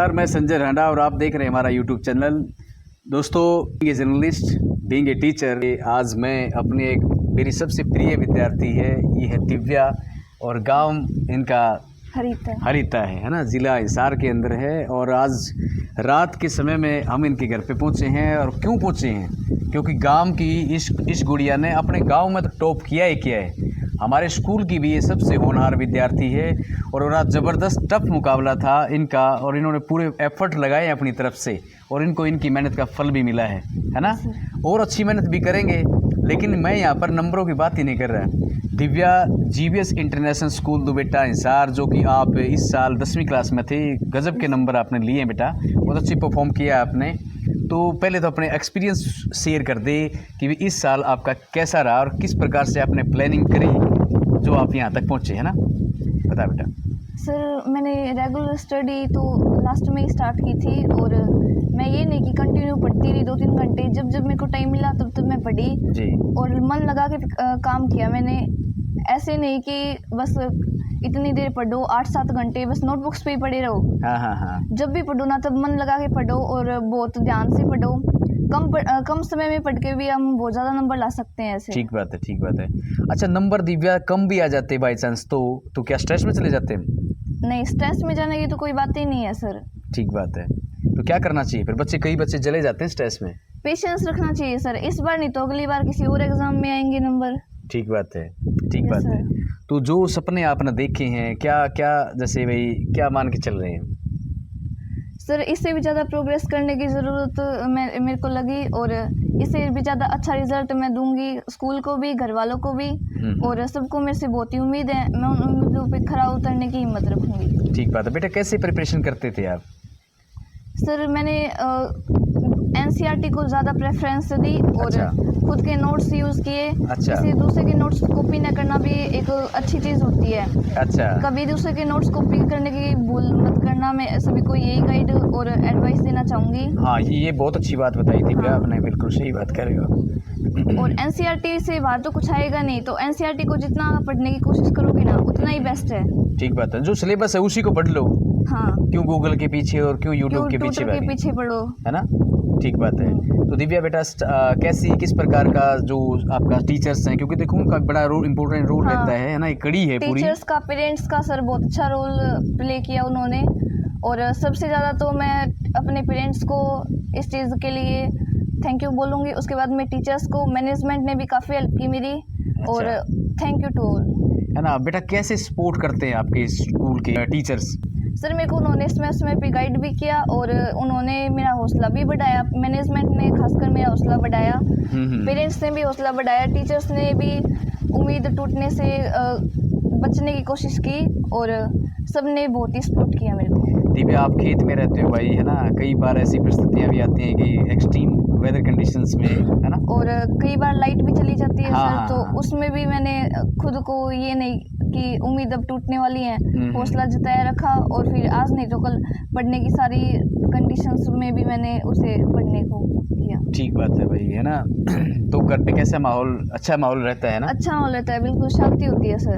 नमस्कार, मैं संजय राणा और आप देख रहे हैं हमारा यूट्यूब चैनल। दोस्तों, being a journalist, being a teacher, आज मैं अपने एक मेरी सबसे प्रिय विद्यार्थी है, ये है दिव्या, और गांव इनका हरिता है ना, ज़िला हिसार के अंदर है। और आज रात के समय में हम इनके घर पे पहुंचे हैं। और क्यों पहुंचे हैं? क्योंकि गांव की इस गुड़िया ने अपने गांव में तो टॉप किया है। हमारे स्कूल की भी ये सबसे होनहार विद्यार्थी है और आज ज़बरदस्त टफ मुकाबला था इनका, और इन्होंने पूरे एफर्ट लगाए अपनी तरफ से और इनको इनकी मेहनत का फल भी मिला है ना। और अच्छी मेहनत भी करेंगे, लेकिन मैं यहाँ पर नंबरों की बात ही नहीं कर रहा। दिव्या GVS इंटरनेशनल स्कूल दो बेटा हिसार, जो कि आप इस साल 10वीं क्लास में थे, गजब के नंबर आपने लिए हैं बेटा, बहुत अच्छी परफॉर्म किया आपने। तो पहले तो अपने एक्सपीरियंस शेयर कर दे कि इस साल आपका कैसा रहा और किस प्रकार से आपने प्लानिंग करी जो आप यहाँ तक पहुँचे, है ना। बता बेटा। सर, मैंने रेगुलर स्टडी तो लास्ट में ही स्टार्ट की थी, और मैं ये नहीं कि कंटिन्यू पढ़ती रही 2-3 घंटे, जब जब मेरे को टाइम मिला तब मैं पढ़ी जी। और मन लगा के काम किया मैंने। ऐसे नहीं कि बस इतनी देर पढ़ो 8-7 घंटे बस नोटबुक्स पे ही पढ़े रहो। हाँ। जब भी पढ़ो ना, तब मन लगा के पढ़ो और बहुत ध्यान से पढ़ो। कम समय में पढ़ के भी हम बहुत ज़्यादा नंबर ला सकते हैं ऐसे। ठीक बात है। अच्छा, नंबर दिव्या कम भी आ जाते बाई चांस तो क्या स्ट्रेस में चले जाते हैं? नहीं, स्ट्रेस में जाने की तो कोई बात ही नहीं है सर। ठीक बात है। तो क्या करना चाहिए फिर? कई बच्चे चले जाते हैं स्ट्रेस में। पेशेंस रखना चाहिए सर, इस बार नहीं तो अगली बार किसी और एग्जाम में आएंगे नंबर। ठीक बात है। तो जो सपने आपने देखे हैं, क्या जैसे भाई क्या मान के चल रहे हैं? सर, इससे भी ज़्यादा प्रोग्रेस करने की ज़रूरत मेरे को लगी, और इससे भी ज़्यादा अच्छा रिजल्ट मैं दूंगी, स्कूल को भी, घर वालों को भी, और सबको मेरे से बहुत ही उम्मीद है। मैं उन उम्मीदों पे खरा उतरने की हिम्मत रखूंगी। ठीक बात है बेटा। कैसे प्रिपरेशन करते थे आप? सर, मैंने NCERT को ज़्यादा प्रेफरेंस दी और खुद के नोट्स यूज़ किए। किसी दूसरे के नोट्स कॉपी न करना भी एक अच्छी चीज़ होती है। अच्छा। कभी दूसरे के नोट्स कॉपी करने की भूल मत करना। मैं सभी को यही गाइड और एडवाइस देना चाहूँगी। हाँ, ये बहुत अच्छी बात बताई थी भैया, आपने बिल्कुल सही बात कर रहे हो। और NCERT से बाहर तो कुछ आएगा नहीं, तो NCERT को जितना पढ़ने की कोशिश करोगे ना, उतना ही बेस्ट है। ठीक बात है। जो सिलेबस है उसी को पढ़ लो। हाँ। क्यों गूगल के पीछे और क्यों यूट्यूब के पीछे पढ़ो, है ना। ठीक बात है। तो दिव्या बेटा, किस प्रकार का जो आपका टीचर्स हैं, क्योंकि देखो उनका बड़ा इम्पोर्टेंट रोल रहता है ना, एक कड़ी है पूरी। टीचर्स का, पेरेंट्स का सर बहुत अच्छा रोल प्ले किया उन्होंने, और सबसे ज़्यादा तो मैं अपने पेरेंट्स को इस चीज़ के लिए थैंक यू बोलूँगी। उसके बाद में टीचर्स को, मैनेजमेंट ने भी काफ़ी हेल्प की मेरी। अच्छा। और थैंक यू टू ऑल, है ना। बेटा, कैसे सपोर्ट करते हैं आपके स्कूल के टीचर्स? सर, मेरे को उन्होंने समय पे गाइड भी किया और उन्होंने मेरा हौसला भी बढ़ाया। मैनेजमेंट ने खासकर मेरा हौसला बढ़ाया, पेरेंट्स ने भी हौसला बढ़ाया, टीचर्स ने भी उम्मीद टूटने से बचने की कोशिश की, और सब ने बहुत ही सपोर्ट किया मेरे को। दिव्या, आप खेत में रहते हो भाई, है ना, कई बार ऐसी परिस्थितियाँ भी आती हैं कि एक्सट्रीम वेदर कंडीशंस में, है ना, और कई बार लाइट भी चली जाती है। हाँ, सर, तो उसमें भी मैंने खुद को ये नहीं कि उम्मीद अब टूटने वाली है, हौसला जताया रखा, और फिर आज नहीं तो कल पढ़ने की सारी कंडीशंस में भी मैंने उसे पढ़ने को किया। ठीक बात है भाई, है ना। तो घर पे कैसा माहौल? अच्छा माहौल रहता है ना? अच्छा माहौल रहता है, बिल्कुल शांति होती है सर।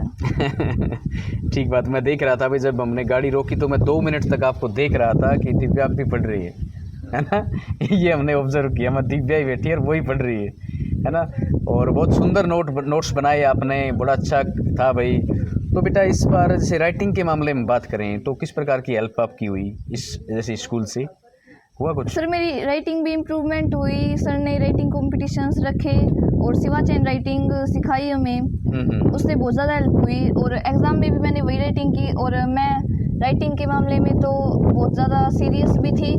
ठीक बात। मैं देख रहा था भाई, जब हमने गाड़ी रोकी तो मैं 2 मिनट तक आपको देख रहा था कि दिव्या भी पढ़ रही है ना। ये हमने ऑब्जर्व किया, मैं दिव्या ही बैठी है और वही पढ़ रही है ना। और बहुत सुंदर नोट्स बनाए आपने, बड़ा अच्छा था भाई। तो बेटा, इस बार जैसे राइटिंग के मामले में बात करें तो किस प्रकार की हेल्प आपकी हुई इस जैसे स्कूल से हुआ कुछ? सर, मेरी राइटिंग भी इम्प्रूवमेंट हुई। सर ने राइटिंग कॉम्पिटिशन्स रखे और सिवा चैन राइटिंग सिखाई हमें, उससे बहुत ज़्यादा हेल्प हुई। और एग्ज़ाम में भी मैंने वही राइटिंग की, और मैं राइटिंग के मामले में तो बहुत ज़्यादा सीरियस भी थी,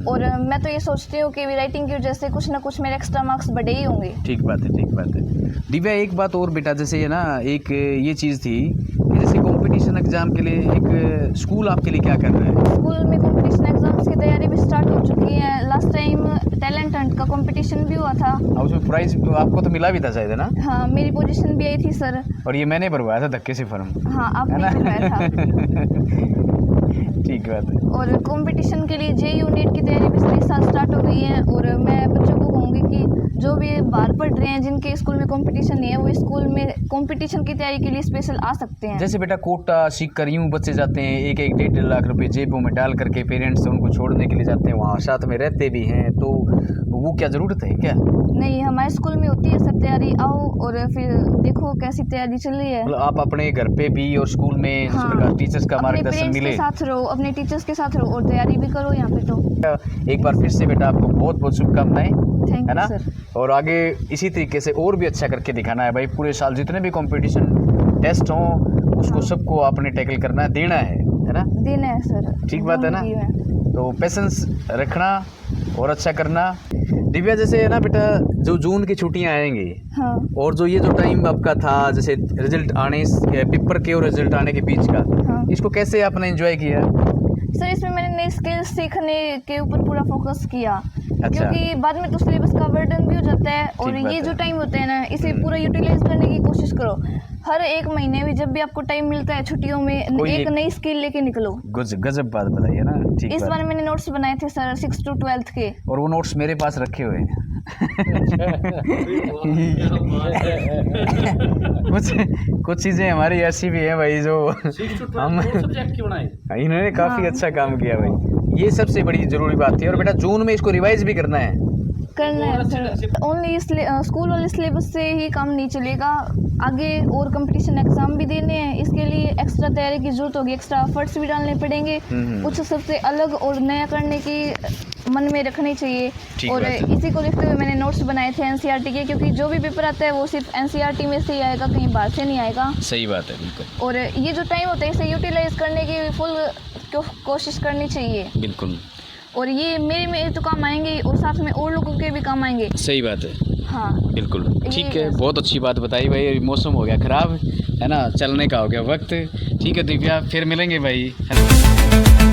और मैं तो ये सोचती हूँ कि राइटिंग की वजह से कुछ ना कुछ मेरे एक्स्ट्रा मार्क्स बढ़े ही होंगे। ठीक बात है। दिव्या, एक बात और बेटा, जैसे है ना, एक ये चीज़ थी कि जैसे कंपटीशन एग्जाम के लिए एक स्कूल आपके लिए क्या कर रहा है? स्कूल में कंपटीशन एग्जाम्स की तैयारी भी स्टार्ट हो चुकी है। लास्ट टाइम टैलेंट हंट का कंपटीशन भी हुआ था, और उसमें प्राइज आपको तो मिला भी था शायद, है ना? हाँ, मेरी पोजीशन भी आई थी सर। और ये मैंने भरवाया था धक्के से फॉर्म। हाँ, आपने भरवाया था। ठीक बात है। और कंपटीशन के लिए JEE नीट की तैयारी पिछले साल स्टार्ट हो गई है। और मैं बच्चों को कहूँगी कि जो भी बाहर पढ़ रहे हैं, जिनके स्कूल में कंपटीशन नहीं है, वो स्कूल में कंपटीशन की तैयारी के लिए स्पेशल आ सकते हैं। जैसे बेटा कोटा सीख कर यूँ बच्चे जाते हैं, एक एक 1.5 लाख रुपए जेबों में डाल करके पेरेंट्स उनको छोड़ने के लिए जाते हैं, वहाँ साथ में रहते भी हैं, तो वो क्या ज़रूरत है क्या? नहीं, हमारे स्कूल में होती है सर तैयारी। आओ और फिर देखो कैसी तैयारी चल रही है। मतलब आप अपने घर पे भी और स्कूल में जिस हाँ, प्रकार टीचर्स का अपने मार्गदर्शन पेरेंट्स मिले, के साथ रहो, अपने टीचर्स के साथ रहो और तैयारी भी करो यहाँ पे। तो एक बार फिर से बेटा आपको बहुत बहुत शुभकामनाएं, थैंक है यू ना? सर। और आगे इसी तरीके से और भी अच्छा करके दिखाना है भाई। पूरे साल जितने भी कंपटीशन टेस्ट हों उसको हाँ। सबको आपने टैकल करना है, देना है ना? देना है सर। ठीक बात है ना? दूंगी मैं। तो पेशेंस रखना और अच्छा करना। दिव्या जैसे है ना बेटा, जो जून की छुट्टियां आएंगी हाँ और जो ये जो टाइम आपका था, जैसे रिजल्ट आने पेपर के और रिजल्ट आने के बीच का, हाँ इसको कैसे आपने एंजॉय किया? सर, इसमें मैंने नई स्किल्स सीखने के ऊपर पूरा फोकस किया। अच्छा। क्योंकि बाद में तो सिलेबस का बर्डन भी हो जाता है। और ठीक बात ये है। जो टाइम होता है ना, इसे पूरा यूटिलाइज करने की कोशिश करो। हर एक महीने में जब भी आपको टाइम मिलता है छुट्टियों में, कोई एक एक- नई स्किल लेके निकलो। गजब बात बताइए ना। ठीक इस बात बार मैंने नोट्स बनाए थे सर 6 to 12th के। और वो नोट्स मेरे पास रखे हुए हैं। कुछ चीज़ें हमारी ऐसी भी हैं भाई जो हम सब्जेक्ट क्यों बनाए? इन्होंने काफ़ी हाँ। अच्छा काम किया भाई, ये सबसे बड़ी ज़रूरी बात थी। और बेटा जून में इसको रिवाइज भी करना है। करना है सर। ओनली स्कूल वाले सिलेबस से ही काम नहीं चलेगा, आगे और कंपटीशन एग्जाम भी देने हैं। इसके लिए एक्स्ट्रा तैयारी की जरूरत होगी, एक्स्ट्रा एफर्ट्स भी डालने पड़ेंगे। कुछ सबसे अलग और नया करने की मन में रखनी चाहिए। ठीक और बात है। इसी को देखते हुए मैंने नोट्स बनाए थे NCERT के, क्योंकि जो भी पेपर आता है वो सिर्फ NCERT में से ही आएगा, कहीं बाहर से नहीं आएगा। सही बात है, बिल्कुल और ये जो टाइम होता है इसे यूटिलाइज करने की फुल कोशिश करनी चाहिए। बिल्कुल और ये मेरे तो काम आएंगे ही, और साथ में और लोगों के भी काम आएंगे। सही बात है, हाँ बिल्कुल ठीक है। यही है। बहुत अच्छी बात बताई भाई। अभी मौसम हो गया ख़राब, है ना, चलने का हो गया वक्त। ठीक है दिव्या, फिर मिलेंगे भाई, है ना?